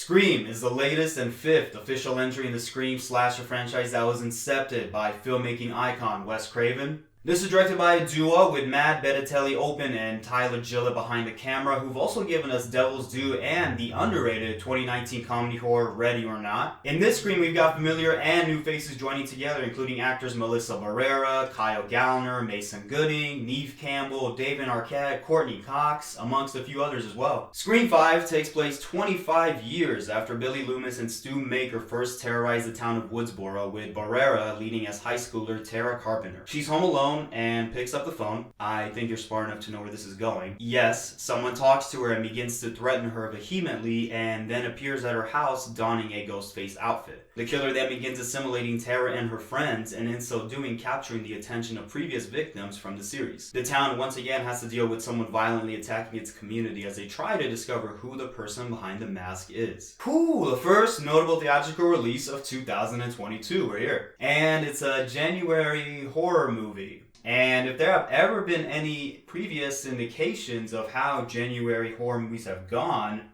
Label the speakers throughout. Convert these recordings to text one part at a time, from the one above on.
Speaker 1: Scream is the latest and fifth official entry in the Scream slasher franchise that was incepted by filmmaking icon Wes Craven. This is directed by a duo with Matt Bettatelli-Open and Tyler Gillett behind the camera, who've also given us Devil's Due and the underrated 2019 comedy horror Ready or Not. In this Scream, we've got familiar and new faces joining together, including actors Melissa Barrera, Kyle Gallner, Mason Gooding, Neve Campbell, David Arquette, Courtney Cox, amongst a few others as well. Scream 5 takes place 25 years after Billy Loomis and Stu Maker first terrorized the town of Woodsboro, with Barrera leading as high schooler Tara Carpenter. She's home alone and picks up the phone. I think you're smart enough to know where this is going. Yes, someone talks to her and begins to threaten her vehemently, and then appears at her house donning a Ghostface outfit. The killer then begins assimilating Tara and her friends, and in so doing capturing the attention of previous victims from the series. The town once again has to deal with someone violently attacking its community as they try to discover who the person behind the mask is. The first notable theatrical release of 2022, we're here. And it's a January horror movie. And if there have ever been any previous indications of how January horror movies have gone,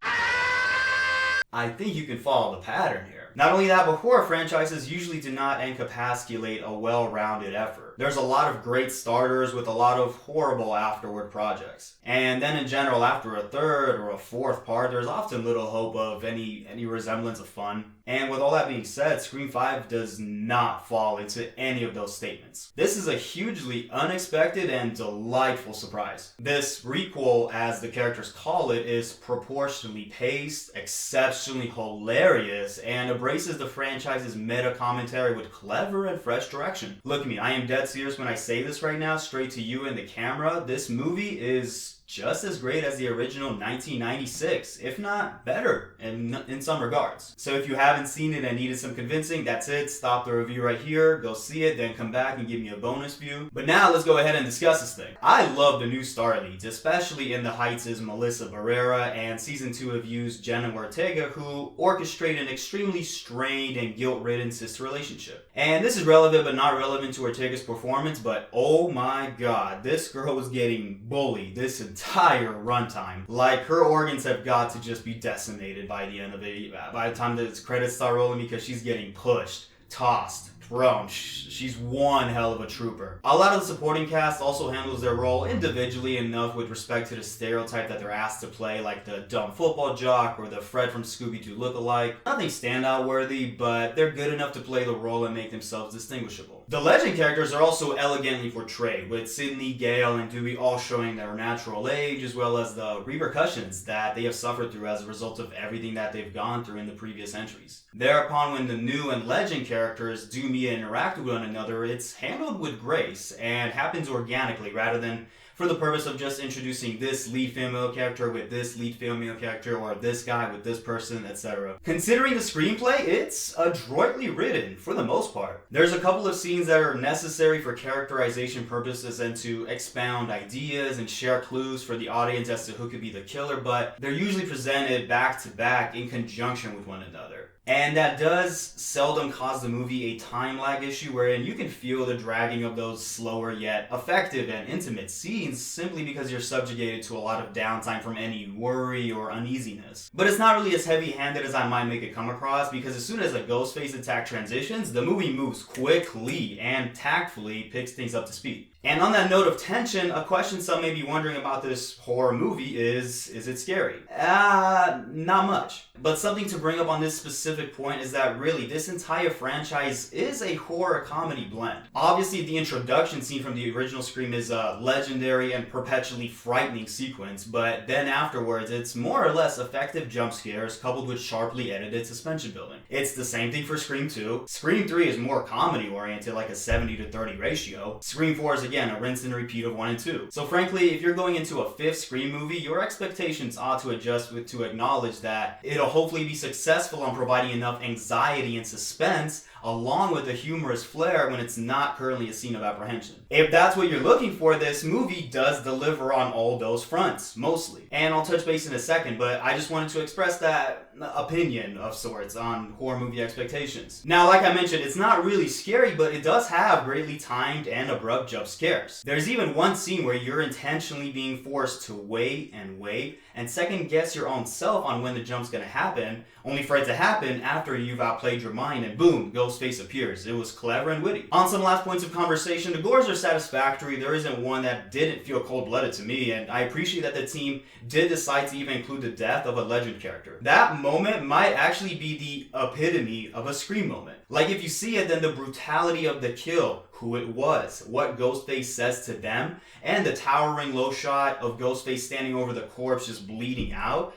Speaker 1: I think you can follow the pattern here. Not only that, but horror franchises usually do not encapsulate a well-rounded effort. There's a lot of great starters with a lot of horrible afterward projects. And then in general, after a third or a fourth part, there's often little hope of any resemblance of fun. And with all that being said, Scream 5 does not fall into any of those statements. This is a hugely unexpected and delightful surprise. This requel, as the characters call it, is proportionally paced, exceptionally hilarious, and embraces the franchise's meta commentary with clever and fresh direction. Look at me, I am dead serious when I say this right now, straight to you in the camera. This movie is just as great as the original 1996, if not better in some regards. So if you haven't seen it and needed some convincing, that's it. Stop the review right here, go see it, then come back and give me a bonus view. But now let's go ahead and discuss this thing. I love the new star leads, especially in The Heights' Melissa Barrera, and season 2 of You's Jenna Ortega, who orchestrate an extremely strained and guilt-ridden sister relationship. And this is relevant but not relevant to Ortega's performance, but oh my god, this girl was getting bullied this entire runtime. Like, her organs have got to just be decimated by the end of it, by the time the credits start rolling, because she's getting pushed, tossed, thrown. She's one hell of a trooper. A lot of the supporting cast also handles their role individually enough with respect to the stereotype that they're asked to play, like the dumb football jock or the Fred from Scooby-Doo lookalike. Nothing standout worthy, but they're good enough to play the role and make themselves distinguishable. The legend characters are also elegantly portrayed, with Sidney, Gale, and Dewey all showing their natural age, as well as the repercussions that they have suffered through as a result of everything that they've gone through in the previous entries. Thereupon, when the new and legend characters do meet and interact with one another, it's handled with grace and happens organically rather than for the purpose of just introducing this lead female character with this lead female character, or this guy with this person, etc. Considering the screenplay, it's adroitly written for the most part. There's a couple of scenes that are necessary for characterization purposes and to expound ideas and share clues for the audience as to who could be the killer, but they're usually presented back to back in conjunction with one another. And that does seldom cause the movie a time lag issue, wherein you can feel the dragging of those slower yet effective and intimate scenes simply because you're subjugated to a lot of downtime from any worry or uneasiness. But it's not really as heavy-handed as I might make it come across, because as soon as a Ghostface attack transitions, the movie moves quickly and tactfully picks things up to speed. And on that note of tension, a question some may be wondering about this horror movie is it scary? Not much. But something to bring up on this specific point is that really this entire franchise is a horror comedy blend. Obviously, the introduction scene from the original Scream is a legendary and perpetually frightening sequence, but then afterwards it's more or less effective jump scares coupled with sharply edited suspension building. It's the same thing for Scream 2. Scream 3 is more comedy oriented, like a 70-30 ratio. Scream 4 is again a rinse and repeat of 1 and 2. So frankly, if you're going into a 5th Scream movie, your expectations ought to adjust to acknowledge that it'll hopefully be successful on providing enough anxiety and suspense along with a humorous flair when it's not currently a scene of apprehension. If that's what you're looking for, this movie does deliver on all those fronts, mostly. And I'll touch base in a second, but I just wanted to express that opinion of sorts on horror movie expectations. Now, like I mentioned, it's not really scary, but it does have greatly timed and abrupt jump scares. There's even one scene where you're intentionally being forced to wait and second guess your own self on when the jump's gonna happen, only for it to happen after you've outplayed your mind and boom, Ghostface appears. It was clever and witty. On some last points of conversation, the gores are satisfactory. There isn't one that didn't feel cold-blooded to me, and I appreciate that the team did decide to even include the death of a legend character. That moment might actually be the epitome of a Scream moment. Like, if you see it, then the brutality of the kill, who it was, what Ghostface says to them, and the towering low shot of Ghostface standing over the corpse just bleeding out,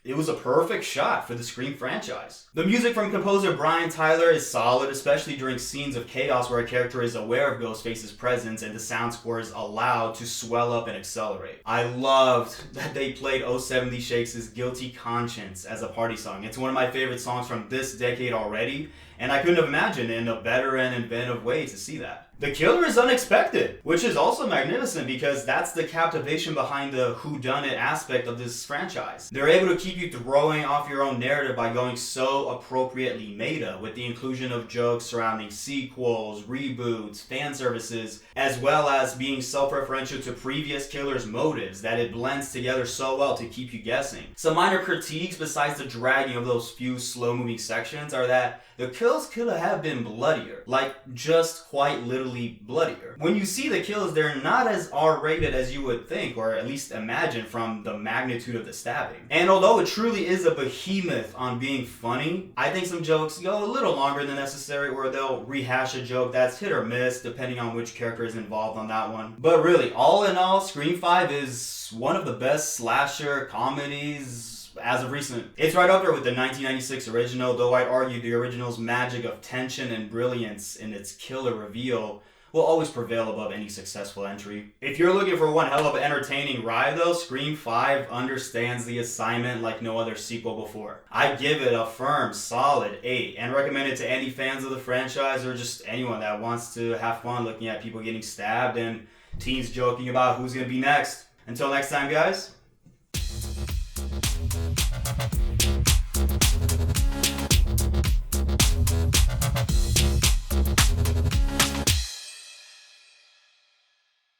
Speaker 1: it was a perfect shot for the Scream franchise. The music from composer Brian Tyler is solid, especially during scenes of chaos where a character is aware of Ghostface's presence and the sound score is allowed to swell up and accelerate. I loved that they played 070 Shakes' Guilty Conscience as a party song. It's one of my favorite songs from this decade already, and I couldn't have imagined in a better and inventive way to see that. The killer is unexpected, which is also magnificent because that's the captivation behind the whodunit aspect of this franchise. They're able to keep you throwing off your own narrative by going so appropriately meta with the inclusion of jokes surrounding sequels, reboots, fan services, as well as being self-referential to previous killers' motives that it blends together so well to keep you guessing. Some minor critiques besides the dragging of those few slow-moving sections are that the kills could have been bloodier, like just quite literally bloodier. When you see the kills, they're not as R-rated as you would think, or at least imagine from the magnitude of the stabbing. And although it truly is a behemoth on being funny, I think some jokes go a little longer than necessary, or they'll rehash a joke that's hit or miss depending on which character is involved on that one. But really, all in all, Scream 5 is one of the best slasher comedies as of recent. It's right up there with the 1996 original, though I'd argue the original's magic of tension and brilliance in its killer reveal will always prevail above any successful entry. If you're looking for one hell of an entertaining ride though, Scream 5 understands the assignment like no other sequel before. I give it a firm, solid 8 and recommend it to any fans of the franchise or just anyone that wants to have fun looking at people getting stabbed and teens joking about who's gonna be next. Until next time, guys.